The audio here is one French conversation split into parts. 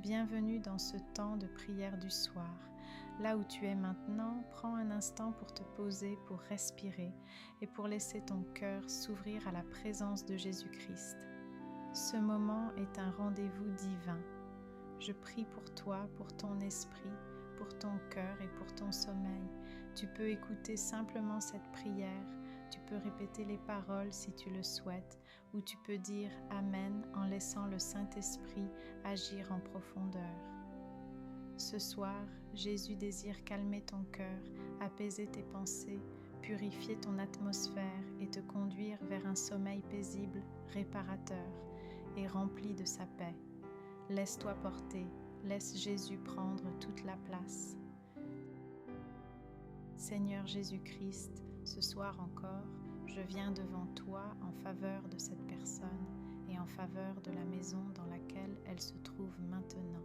Bienvenue dans ce temps de prière du soir. Là où tu es maintenant, prends un instant pour te poser, pour respirer et pour laisser ton cœur s'ouvrir à la présence de Jésus-Christ. Ce moment est un rendez-vous divin. Je prie pour toi, pour ton esprit, pour ton cœur et pour ton sommeil. Tu peux écouter simplement cette prière, tu peux répéter les paroles si tu le souhaites, ou tu peux dire Amen en laissant le Saint-Esprit agir en profondeur. Ce soir, Jésus désire calmer ton cœur, apaiser tes pensées, purifier ton atmosphère et te conduire vers un sommeil paisible, réparateur et rempli de sa paix. Laisse-toi porter, laisse Jésus prendre toute la place. Seigneur Jésus-Christ, ce soir encore, je viens devant toi en faveur de cette personne et en faveur de la maison dans laquelle elle se trouve maintenant.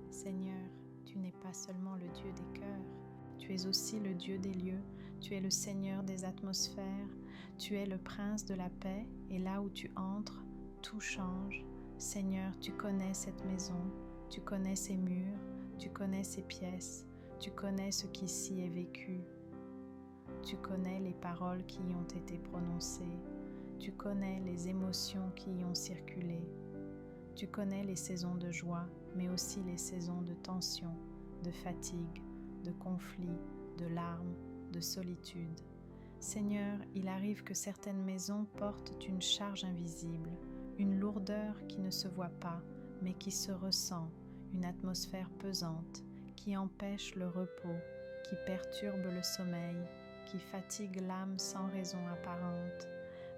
Seigneur, tu n'es pas seulement le Dieu des cœurs, tu es aussi le Dieu des lieux, tu es le Seigneur des atmosphères, tu es le Prince de la paix et là où tu entres, tout change. Seigneur, tu connais cette maison, tu connais ses murs, tu connais ses pièces, tu connais ce qui s'y est vécu. Tu connais les paroles qui y ont été prononcées, tu connais les émotions qui y ont circulé. Tu connais les saisons de joie, mais aussi les saisons de tension, de fatigue, de conflit, de larmes, de solitude. Seigneur, il arrive que certaines maisons portent une charge invisible, une lourdeur qui ne se voit pas, mais qui se ressent, une atmosphère pesante, qui empêche le repos, qui perturbe le sommeil, qui fatigue l'âme sans raison apparente.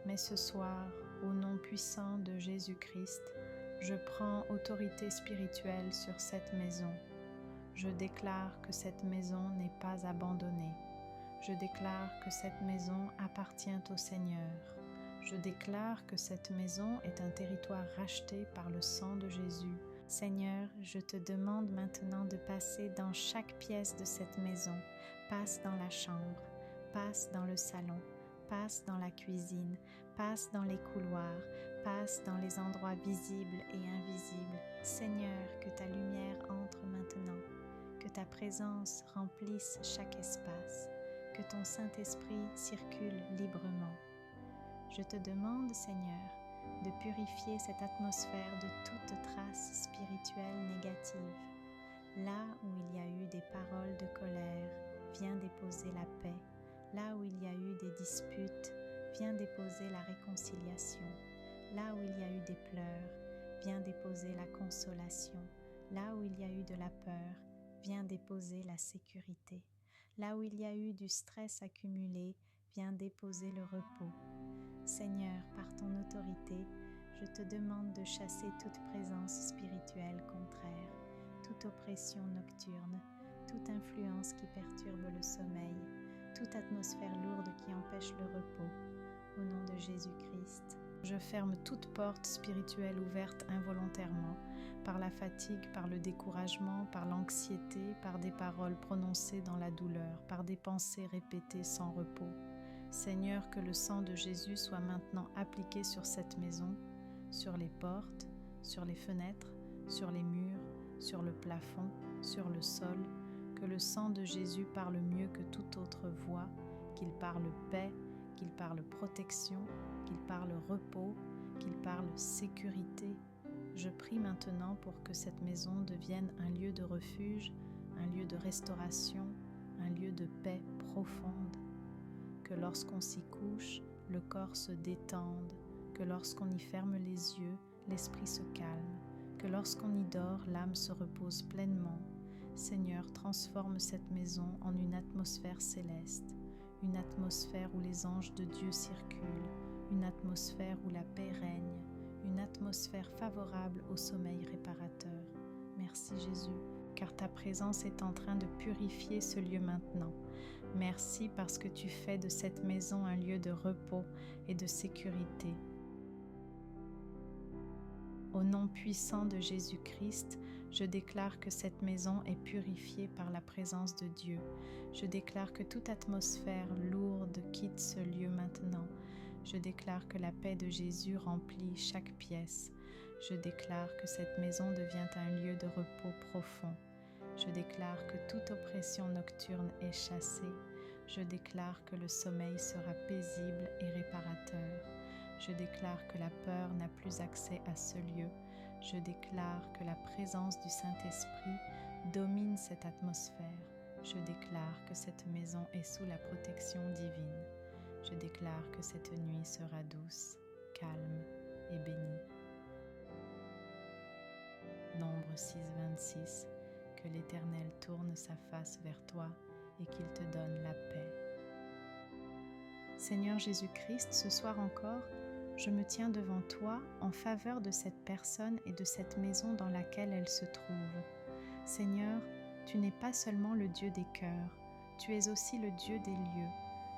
Mais ce soir, au nom puissant de Jésus-Christ, je prends autorité spirituelle sur cette maison. Je déclare que cette maison n'est pas abandonnée. Je déclare que cette maison appartient au Seigneur. Je déclare que cette maison est un territoire racheté par le sang de Jésus. Seigneur, je te demande maintenant de passer dans chaque pièce de cette maison. Passe dans la chambre, passe dans le salon, passe dans la cuisine, passe dans les couloirs, passe dans les endroits visibles et invisibles. Seigneur, que ta lumière entre maintenant, que ta présence remplisse chaque espace, que ton Saint-Esprit circule librement. Je te demande, Seigneur, de purifier cette atmosphère de toute trace spirituelle négative. Là où il y a eu des paroles de colère, viens déposer la paix. Là où il y a eu des disputes, viens déposer la réconciliation. Là où il y a eu des pleurs, viens déposer la consolation. Là où il y a eu de la peur, viens déposer la sécurité. Là où il y a eu du stress accumulé, viens déposer le repos. Seigneur, par ton autorité, je te demande de chasser toute présence spirituelle contraire, toute oppression nocturne, toute influence qui perturbe le sommeil, toute atmosphère lourde qui empêche le repos. Au nom de Jésus-Christ, je ferme toute porte spirituelle ouverte involontairement, par la fatigue, par le découragement, par l'anxiété, par des paroles prononcées dans la douleur, par des pensées répétées sans repos. Seigneur, que le sang de Jésus soit maintenant appliqué sur cette maison, sur les portes, sur les fenêtres, sur les murs, sur le plafond, sur le sol. Que le sang de Jésus parle mieux que toute autre voix, qu'il parle paix, qu'il parle protection, qu'il parle repos, qu'il parle sécurité. Je prie maintenant pour que cette maison devienne un lieu de refuge, un lieu de restauration, un lieu de paix profonde. Que lorsqu'on s'y couche, le corps se détende, que lorsqu'on y ferme les yeux, l'esprit se calme, que lorsqu'on y dort, l'âme se repose pleinement. Seigneur, transforme cette maison en une atmosphère céleste, une atmosphère où les anges de Dieu circulent, une atmosphère où la paix règne, une atmosphère favorable au sommeil réparateur. Merci Jésus, car ta présence est en train de purifier ce lieu maintenant. Merci parce que tu fais de cette maison un lieu de repos et de sécurité. Au nom puissant de Jésus-Christ, je déclare que cette maison est purifiée par la présence de Dieu. Je déclare que toute atmosphère lourde quitte ce lieu maintenant. Je déclare que la paix de Jésus remplit chaque pièce. Je déclare que cette maison devient un lieu de repos profond. Je déclare que toute oppression nocturne est chassée. Je déclare que le sommeil sera paisible et réparateur. Je déclare que la peur n'a plus accès à ce lieu. Je déclare que la présence du Saint-Esprit domine cette atmosphère. Je déclare que cette maison est sous la protection divine. Je déclare que cette nuit sera douce, calme et bénie. Nombre 6, 26. Que l'Éternel tourne sa face vers toi et qu'il te donne la paix. Seigneur Jésus-Christ, ce soir encore, je me tiens devant toi en faveur de cette personne et de cette maison dans laquelle elle se trouve. Seigneur, tu n'es pas seulement le Dieu des cœurs, tu es aussi le Dieu des lieux,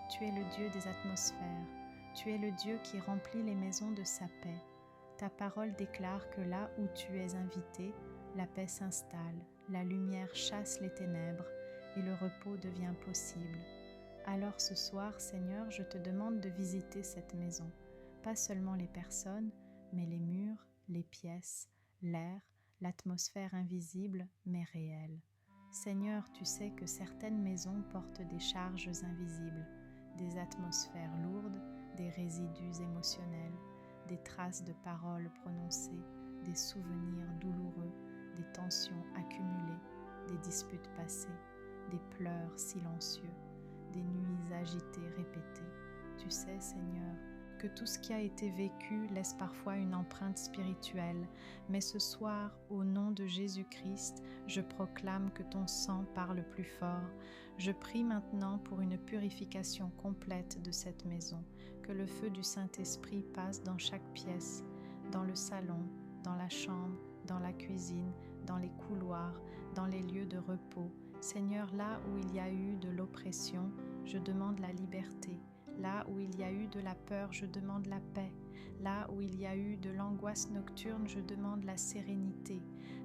tu es le Dieu des atmosphères, tu es le Dieu qui remplit les maisons de sa paix. Ta parole déclare que là où tu es invité, la paix s'installe, la lumière chasse les ténèbres et le repos devient possible. Alors ce soir, Seigneur, je te demande de visiter cette maison, pas seulement les personnes, mais les murs, les pièces, l'air, l'atmosphère invisible mais réelle. Seigneur, tu sais que certaines maisons portent des charges invisibles, des atmosphères lourdes, des résidus émotionnels, des traces de paroles prononcées, des souvenirs douloureux, des tensions accumulées, des disputes passées, des pleurs silencieux, des nuits agitées répétées. Tu sais, Seigneur, que tout ce qui a été vécu laisse parfois une empreinte spirituelle, mais ce soir, au nom de Jésus-Christ, je proclame que ton sang parle plus fort. Je prie maintenant pour une purification complète de cette maison, que le feu du Saint-Esprit passe dans chaque pièce, dans le salon, dans la chambre, dans la cuisine, dans les couloirs, dans les lieux de repos. Seigneur, là où il y a eu de l'oppression, je demande la liberté. Là où il y a eu de la peur, je demande la paix. Là où il y a eu de l'angoisse nocturne, je demande la sérénité.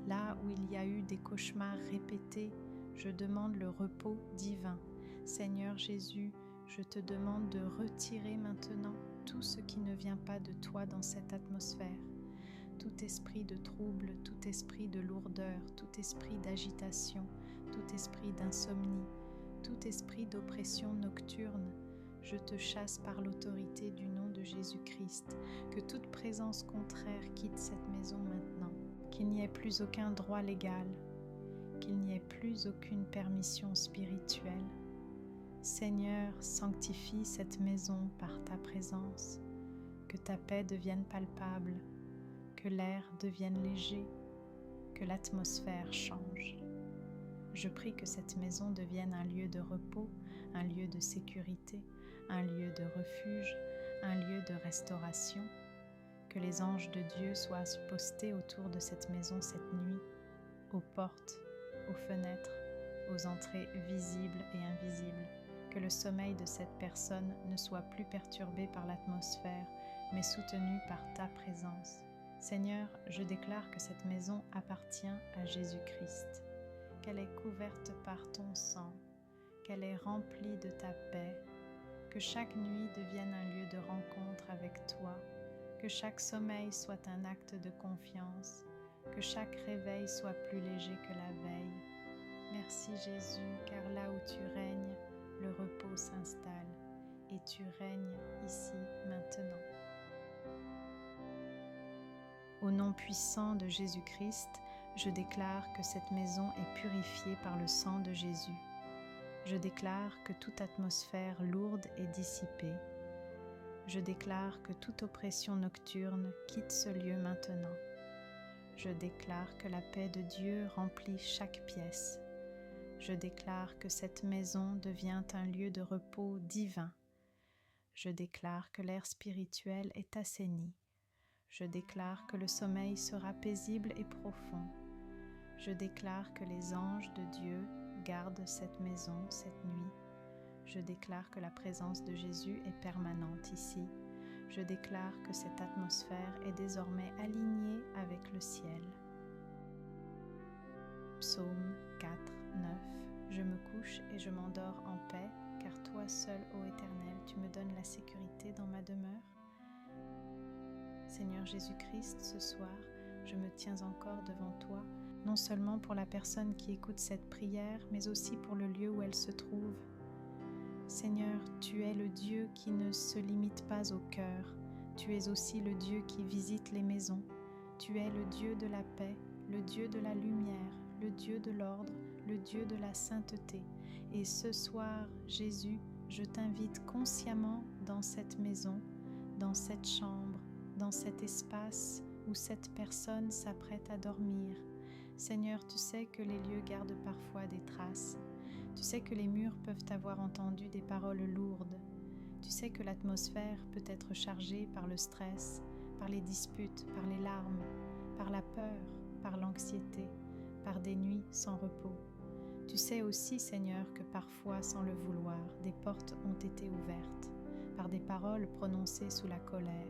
Là où il y a eu des cauchemars répétés, je demande le repos divin. Seigneur Jésus, je te demande de retirer maintenant tout ce qui ne vient pas de toi dans cette atmosphère. Tout esprit de trouble, tout esprit de lourdeur, tout esprit d'agitation, tout esprit d'insomnie, tout esprit d'oppression nocturne, je te chasse par l'autorité du nom de Jésus-Christ, que toute présence contraire quitte cette maison maintenant, qu'il n'y ait plus aucun droit légal, qu'il n'y ait plus aucune permission spirituelle. Seigneur, sanctifie cette maison par ta présence, que ta paix devienne palpable, que l'air devienne léger, que l'atmosphère change. Je prie que cette maison devienne un lieu de repos, un lieu de sécurité, un lieu de refuge, un lieu de restauration, que les anges de Dieu soient postés autour de cette maison cette nuit, aux portes, aux fenêtres, aux entrées visibles et invisibles, que le sommeil de cette personne ne soit plus perturbé par l'atmosphère, mais soutenu par ta présence. Seigneur, je déclare que cette maison appartient à Jésus-Christ, qu'elle est couverte par ton sang, qu'elle est remplie de ta paix, que chaque nuit devienne un lieu de rencontre avec toi, que chaque sommeil soit un acte de confiance, que chaque réveil soit plus léger que la veille. Merci Jésus, car là où tu règnes, le repos s'installe et tu règnes ici maintenant. Au nom puissant de Jésus-Christ, je déclare que cette maison est purifiée par le sang de Jésus. Je déclare que toute atmosphère lourde est dissipée. Je déclare que toute oppression nocturne quitte ce lieu maintenant. Je déclare que la paix de Dieu remplit chaque pièce. Je déclare que cette maison devient un lieu de repos divin. Je déclare que l'air spirituel est assaini. Je déclare que le sommeil sera paisible et profond. Je déclare que les anges de Dieu gardent cette maison cette nuit. Je déclare que la présence de Jésus est permanente ici. Je déclare que cette atmosphère est désormais alignée avec le ciel. Psaume 4, 9. Je me couche et je m'endors en paix, car toi seul, ô Éternel, tu me donnes la sécurité dans ma demeure. Seigneur Jésus-Christ, ce soir, je me tiens encore devant toi, non seulement pour la personne qui écoute cette prière, mais aussi pour le lieu où elle se trouve. Seigneur, tu es le Dieu qui ne se limite pas au cœur. Tu es aussi le Dieu qui visite les maisons. Tu es le Dieu de la paix, le Dieu de la lumière, le Dieu de l'ordre, le Dieu de la sainteté. Et ce soir, Jésus, je t'invite consciemment dans cette maison, dans cette chambre, dans cet espace où cette personne s'apprête à dormir. Seigneur, tu sais que les lieux gardent parfois des traces. Tu sais que les murs peuvent avoir entendu des paroles lourdes. Tu sais que l'atmosphère peut être chargée par le stress, par les disputes, par les larmes, par la peur, par l'anxiété, par des nuits sans repos. Tu sais aussi, Seigneur, que parfois, sans le vouloir, des portes ont été ouvertes, par des paroles prononcées sous la colère,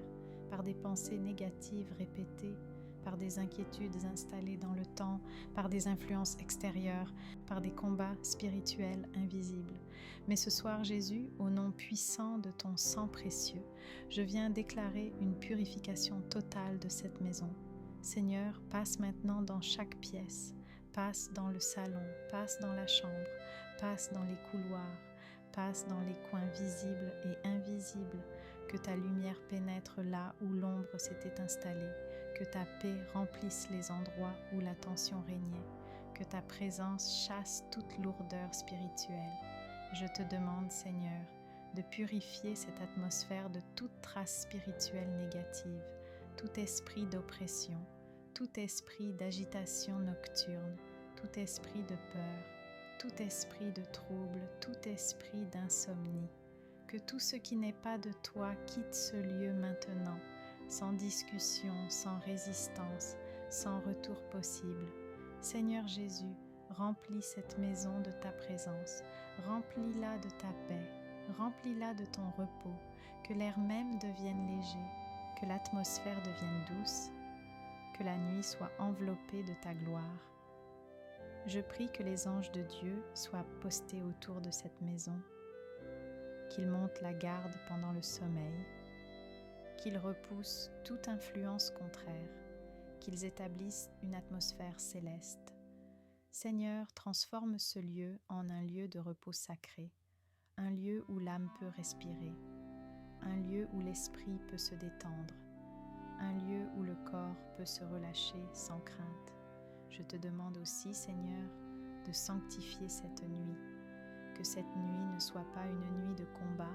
par des pensées négatives répétées, par des inquiétudes installées dans le temps, par des influences extérieures, par des combats spirituels invisibles. Mais ce soir, Jésus, au nom puissant de ton sang précieux, je viens déclarer une purification totale de cette maison. Seigneur, passe maintenant dans chaque pièce, passe dans le salon, passe dans la chambre, passe dans les couloirs, passe dans les coins visibles et invisibles, que ta lumière pénètre là où l'ombre s'était installée, que ta paix remplisse les endroits où la tension régnait, que ta présence chasse toute lourdeur spirituelle. Je te demande, Seigneur, de purifier cette atmosphère de toute trace spirituelle négative, tout esprit d'oppression, tout esprit d'agitation nocturne, tout esprit de peur, tout esprit de trouble, tout esprit d'insomnie. Que tout ce qui n'est pas de toi quitte ce lieu maintenant, sans discussion, sans résistance, sans retour possible. Seigneur Jésus, remplis cette maison de ta présence, remplis-la de ta paix, remplis-la de ton repos, que l'air même devienne léger, que l'atmosphère devienne douce, que la nuit soit enveloppée de ta gloire. Je prie que les anges de Dieu soient postés autour de cette maison, qu'ils montent la garde pendant le sommeil, qu'ils repoussent toute influence contraire, qu'ils établissent une atmosphère céleste. Seigneur, transforme ce lieu en un lieu de repos sacré, un lieu où l'âme peut respirer, un lieu où l'esprit peut se détendre, un lieu où le corps peut se relâcher sans crainte. Je te demande aussi, Seigneur, de sanctifier cette nuit, que cette nuit ne soit pas une nuit de combat,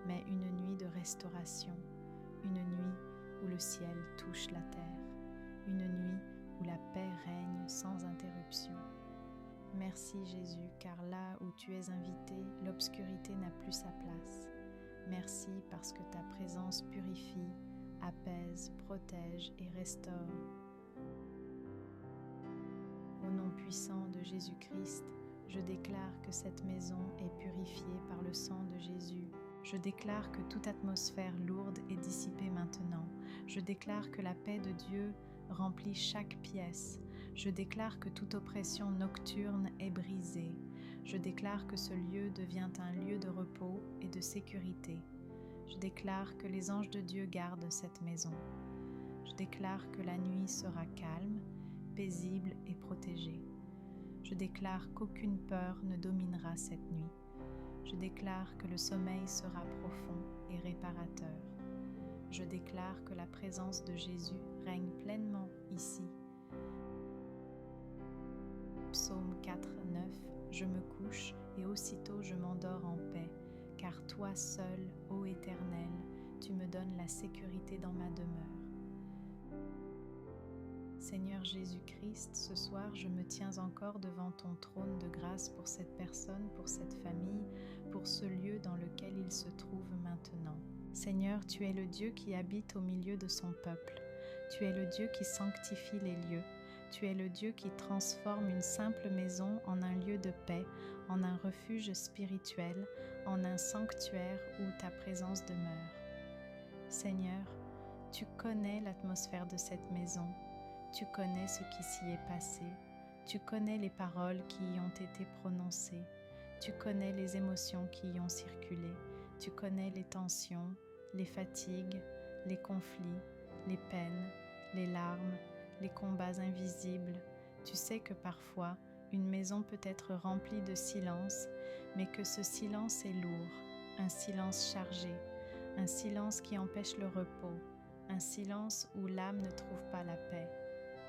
mais une nuit de restauration, une nuit où le ciel touche la terre, une nuit où la paix règne sans interruption. Merci Jésus, car là où tu es invité, l'obscurité n'a plus sa place. Merci parce que ta présence purifie, apaise, protège et restaure. Au nom puissant de Jésus-Christ, je déclare que cette maison est purifiée par le sang de Jésus. Je déclare que toute atmosphère lourde est dissipée maintenant. Je déclare que la paix de Dieu remplit chaque pièce. Je déclare que toute oppression nocturne est brisée. Je déclare que ce lieu devient un lieu de repos et de sécurité. Je déclare que les anges de Dieu gardent cette maison. Je déclare que la nuit sera calme, paisible et protégée. Je déclare qu'aucune peur ne dominera cette nuit. Je déclare que le sommeil sera profond et réparateur. Je déclare que la présence de Jésus règne pleinement ici. Psaume 4, 9. Je me couche et aussitôt je m'endors en paix, car toi seul, ô Éternel, tu me donnes la sécurité dans ma demeure. Seigneur Jésus-Christ, ce soir, je me tiens encore devant ton trône de grâce pour cette personne, pour cette famille, pour ce lieu dans lequel il se trouve maintenant. Seigneur, tu es le Dieu qui habite au milieu de son peuple. Tu es le Dieu qui sanctifie les lieux. Tu es le Dieu qui transforme une simple maison en un lieu de paix, en un refuge spirituel, en un sanctuaire où ta présence demeure. Seigneur, tu connais l'atmosphère de cette maison. Tu connais ce qui s'y est passé, tu connais les paroles qui y ont été prononcées, tu connais les émotions qui y ont circulé, tu connais les tensions, les fatigues, les conflits, les peines, les larmes, les combats invisibles. Tu sais que parfois, une maison peut être remplie de silence, mais que ce silence est lourd, un silence chargé, un silence qui empêche le repos, un silence où l'âme ne trouve pas la paix.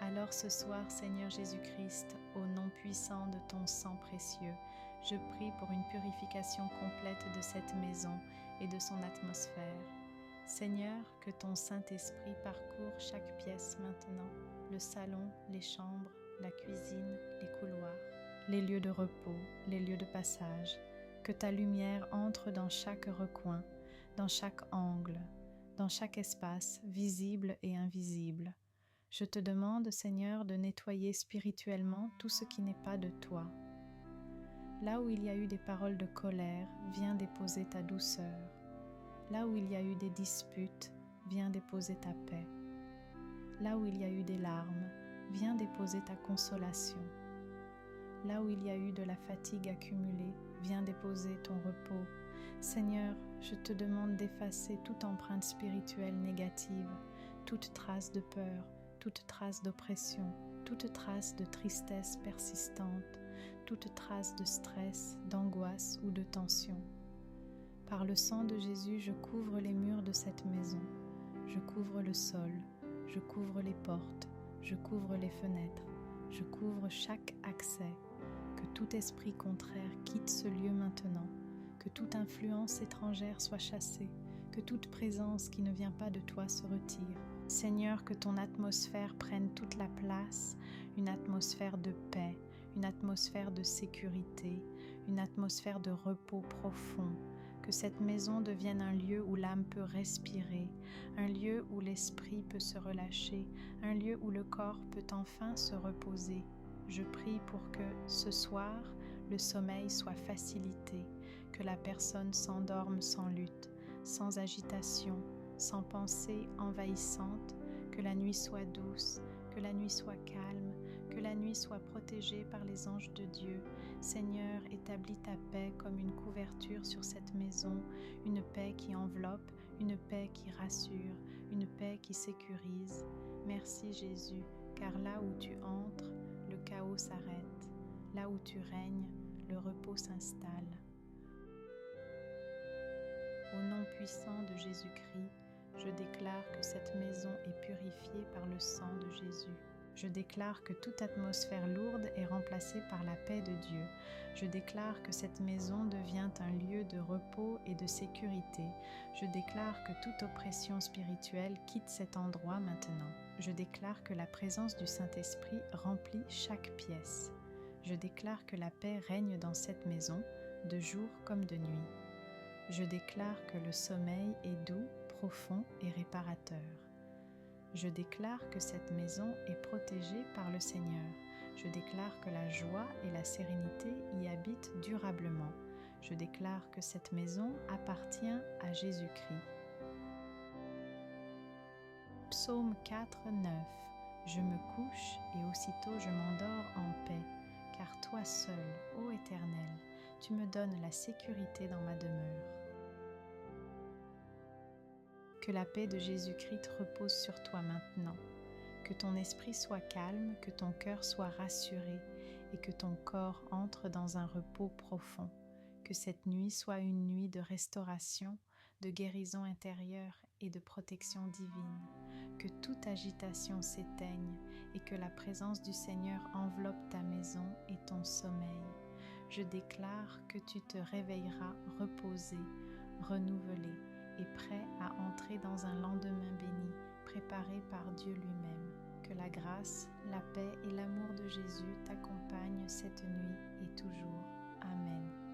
Alors ce soir, Seigneur Jésus-Christ, au nom puissant de ton sang précieux, je prie pour une purification complète de cette maison et de son atmosphère. Seigneur, que ton Saint-Esprit parcourt chaque pièce maintenant, le salon, les chambres, la cuisine, les couloirs, les lieux de repos, les lieux de passage, que ta lumière entre dans chaque recoin, dans chaque angle, dans chaque espace, visible et invisible. Je te demande, Seigneur, de nettoyer spirituellement tout ce qui n'est pas de toi. Là où il y a eu des paroles de colère, viens déposer ta douceur. Là où il y a eu des disputes, viens déposer ta paix. Là où il y a eu des larmes, viens déposer ta consolation. Là où il y a eu de la fatigue accumulée, viens déposer ton repos. Seigneur, je te demande d'effacer toute empreinte spirituelle négative, toute trace de peur, toute trace d'oppression, toute trace de tristesse persistante, toute trace de stress, d'angoisse ou de tension. Par le sang de Jésus, je couvre les murs de cette maison, je couvre le sol, je couvre les portes, je couvre les fenêtres, je couvre chaque accès. Que tout esprit contraire quitte ce lieu maintenant, que toute influence étrangère soit chassée, que toute présence qui ne vient pas de toi se retire. Seigneur, que ton atmosphère prenne toute la place, une atmosphère de paix, une atmosphère de sécurité, une atmosphère de repos profond. Que cette maison devienne un lieu où l'âme peut respirer, un lieu où l'esprit peut se relâcher, un lieu où le corps peut enfin se reposer. Je prie pour que, ce soir, le sommeil soit facilité, que la personne s'endorme sans lutte, sans agitation, sans pensée envahissante, que la nuit soit douce, que la nuit soit calme, que la nuit soit protégée par les anges de Dieu. Seigneur, établis ta paix comme une couverture sur cette maison, une paix qui enveloppe, une paix qui rassure, une paix qui sécurise. Merci Jésus, car là où tu entres, le chaos s'arrête. Là où tu règnes, le repos s'installe. Au nom puissant de Jésus-Christ, je déclare que cette maison est purifiée par le sang de Jésus. Je déclare que toute atmosphère lourde est remplacée par la paix de Dieu. Je déclare que cette maison devient un lieu de repos et de sécurité. Je déclare que toute oppression spirituelle quitte cet endroit maintenant. Je déclare que la présence du Saint-Esprit remplit chaque pièce. Je déclare que la paix règne dans cette maison, de jour comme de nuit. Je déclare que le sommeil est doux, profond et réparateur. Je déclare que cette maison est protégée par le Seigneur. Je déclare que la joie et la sérénité y habitent durablement. Je déclare que cette maison appartient à Jésus-Christ. Psaume 4, 9. Je me couche et aussitôt je m'endors en paix, car toi seul, ô Éternel, tu me donnes la sécurité dans ma demeure. Que la paix de Jésus-Christ repose sur toi maintenant, que ton esprit soit calme, que ton cœur soit rassuré et que ton corps entre dans un repos profond. Que cette nuit soit une nuit de restauration, de guérison intérieure et de protection divine. Que toute agitation s'éteigne et que la présence du Seigneur enveloppe ta maison et ton sommeil. Je déclare que tu te réveilleras reposé, renouvelé et prêt à entrer dans un lendemain béni, préparé par Dieu lui-même. Que la grâce, la paix et l'amour de Jésus t'accompagnent cette nuit et toujours. Amen.